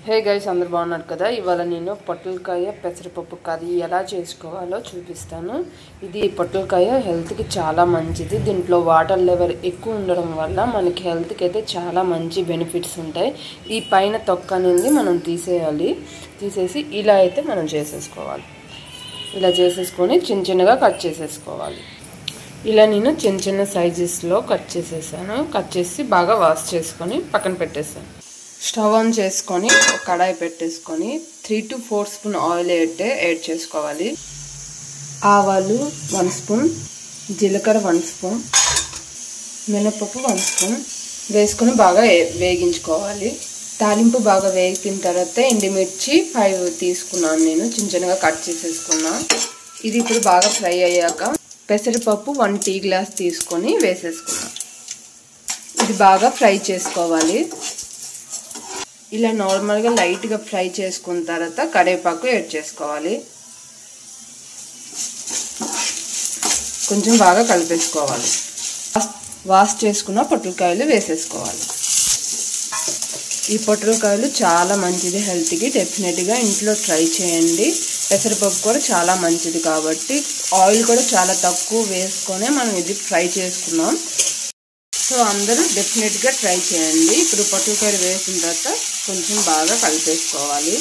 Hey guys అందరూ బాగున్నారు కదా. ఇవాళ నేను పొట్లకాయ పెసరపప్పు కర్రీ ఎలా చేసుకోవాలో చూపిస్తాను. ఇది పొట్లకాయ హెల్త్కి చాలా మంచిది. దీంట్లో వాటర్ లెవెల్ ఎక్కువ ఉండడం వల్ల మనకి హెల్త్కి అయితే చాలా మంచి బెనిఫిట్స్ ఉంటాయి. ఈ పైన తొక్క అనేది మనం తీసేసి ఇలా అయితే మనం చేసేసుకోవాలి. ఇలా చేసేసుకొని చిన్న చిన్నగా కట్ చేసేసుకోవాలి. ఇలా నేను చిన్న చిన్న సైజెస్లో కట్ చేసేసాను. కట్ చేసి బాగా వాష్ చేసుకొని పక్కన పెట్టేసాను. స్టవ్ ఆన్ చేసుకొని ఒక కడాయి పెట్టేసుకొని 3 to 4 స్పూన్ ఆయిల్ యాడ్ చేసుకోవాలి. ఆవాలు 1 స్పూన్, జీలకర్ర 1 స్పూన్, మినపప్పు 1 స్పూన్ వేసుకొని బాగా వేగించుకోవాలి. తాలింపు బాగా వేగిన తర్వాత ఎండుమిర్చి 5 తీసుకున్నాను, నేను చిన్న చిన్నగా కట్ చేసేసుకున్నా. ఇది ఇప్పుడు బాగా ఫ్రై అయ్యాక పెసరపప్పు 1 టీ గ్లాస్ తీసుకొని వేసేసుకున్నాను. ఇది బాగా ఫ్రై చేసుకోవాలి. ఇలా నార్మల్గా లైట్గా ఫ్రై చేసుకున్న తర్వాత కరివేపాకు యాడ్ చేసుకోవాలి. కొంచెం బాగా కలిపేసుకోవాలి. వాష్ చేసుకున్న పొట్లకాయలు వేసేసుకోవాలి. ఈ పొట్లకాయలు చాలా మంచిది హెల్త్కి. డెఫినెట్గా ఇంట్లో ట్రై చేయండి. పెసరపప్పు కూడా చాలా మంచిది కాబట్టి ఆయిల్ కూడా చాలా తక్కువ వేసుకొని మనం ఇది ఫ్రై చేసుకున్నాం. సో అందరూ డెఫినెట్గా ట్రై చేయండి. ఇప్పుడు పొట్లకాయలు వేసిన తర్వాత కొంచెం బాగా కలిపేసుకోవాలి.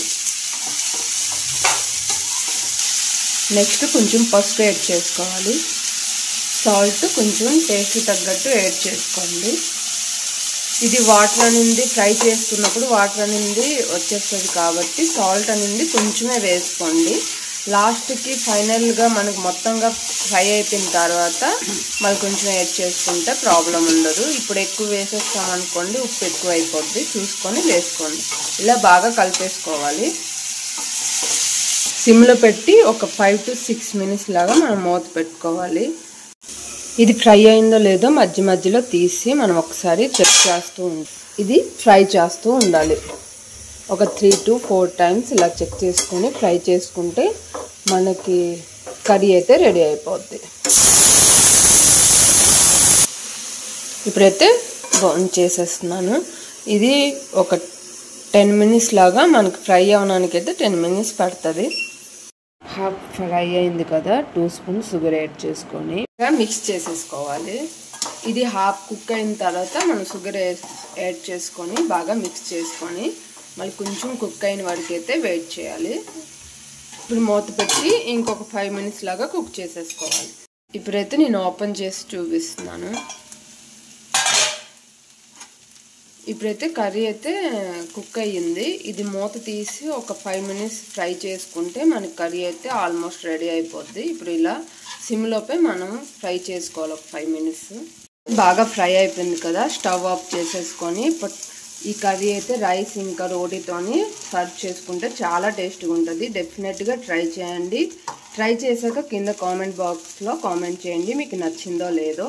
నెక్స్ట్ కొంచెం పసుపు యాడ్ చేసుకోవాలి. సాల్ట్ కొంచెం టేస్ట్ తగ్గట్టు యాడ్ చేసుకోండి. ఇది వాటర్ అనేది ఫ్రై చేసుకున్నప్పుడు వాటర్ అనేది వచ్చేస్తుంది కాబట్టి సాల్ట్ అనేది కొంచెమే వేసుకోండి. లాస్ట్కి ఫైనల్గా మనకు మొత్తంగా ఫ్రై అయిపోయిన తర్వాత మళ్ళీ కొంచెం యాడ్ చేసుకుంటే ప్రాబ్లం ఉండదు. ఇప్పుడు ఎక్కువ వేసేస్తామనుకోండి ఉప్పు ఎక్కువ అయిపోద్ది, చూసుకొని వేసుకోండి. ఇలా బాగా కలిపేసుకోవాలి. సిమ్లో పెట్టి ఒక 5 to 6 మినిట్స్ లాగా మనం మూత పెట్టుకోవాలి. ఇది ఫ్రై అయిందో లేదో మధ్య మధ్యలో తీసి మనం ఒకసారి చెక్ చేస్తూ ఇది ఫ్రై చేస్తూ ఉండాలి. ఒక 3 to 4 టైమ్స్ ఇలా చెక్ చేసుకొని ఫ్రై చేసుకుంటే మనకి కర్రీ అయితే రెడీ అయిపోద్ది. ఇప్పుడైతే బౌన్ చేసేస్తున్నాను. ఇది ఒక 10 మినిట్స్ లాగా మనకి ఫ్రై అవ్వడానికి అయితే 10 మినిట్స్ పడుతుంది. హాఫ్ ఫ్రై అయింది కదా, 2 స్పూన్ షుగర్ యాడ్ చేసుకొని మిక్స్ చేసేసుకోవాలి. ఇది హాఫ్ కుక్ అయిన తర్వాత మనం షుగర్ యాడ్ చేసుకొని బాగా మిక్స్ చేసుకొని మళ్ళీ కొంచెం కుక్ అయిన వరకు అయితే వెయిట్ చేయాలి. ఇప్పుడు మూత పెట్టి ఇంకొక 5 మినిట్స్ లాగా కుక్ చేసేసుకోవాలి. ఇప్పుడైతే నేను ఓపెన్ చేసి చూపిస్తున్నాను. ఇప్పుడైతే కర్రీ అయితే కుక్ అయ్యింది. ఇది మూత తీసి ఒక 5 మినిట్స్ ఫ్రై చేసుకుంటే మనకి కర్రీ అయితే ఆల్మోస్ట్ రెడీ అయిపోద్ది. ఇప్పుడు ఇలా సిమ్లోపే మనం ఫ్రై చేసుకోవాలి ఒక 5 మినిట్స్. బాగా ఫ్రై అయిపోయింది కదా, స్టవ్ ఆఫ్ చేసేసుకొని ఈ కర్రీ అయితే రైస్ ఇంకా రోటీతోని సర్వ్ చేసుకుంటే చాలా టేస్ట్గా ఉంటుంది. డెఫినెట్గా ట్రై చేయండి. ట్రై చేశాక కింద కామెంట్ బాక్స్లో కామెంట్ చేయండి మీకు నచ్చిందో లేదో.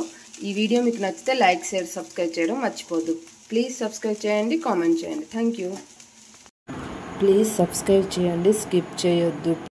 ఈ వీడియో మీకు నచ్చితే లైక్, షేర్, సబ్స్క్రైబ్ చేయడం మర్చిపోద్దు. ప్లీజ్ సబ్స్క్రైబ్ చేయండి, కామెంట్ చేయండి. Thank you. ప్లీజ్ సబ్స్క్రైబ్ చేయండి, స్కిప్ చేయొద్దు.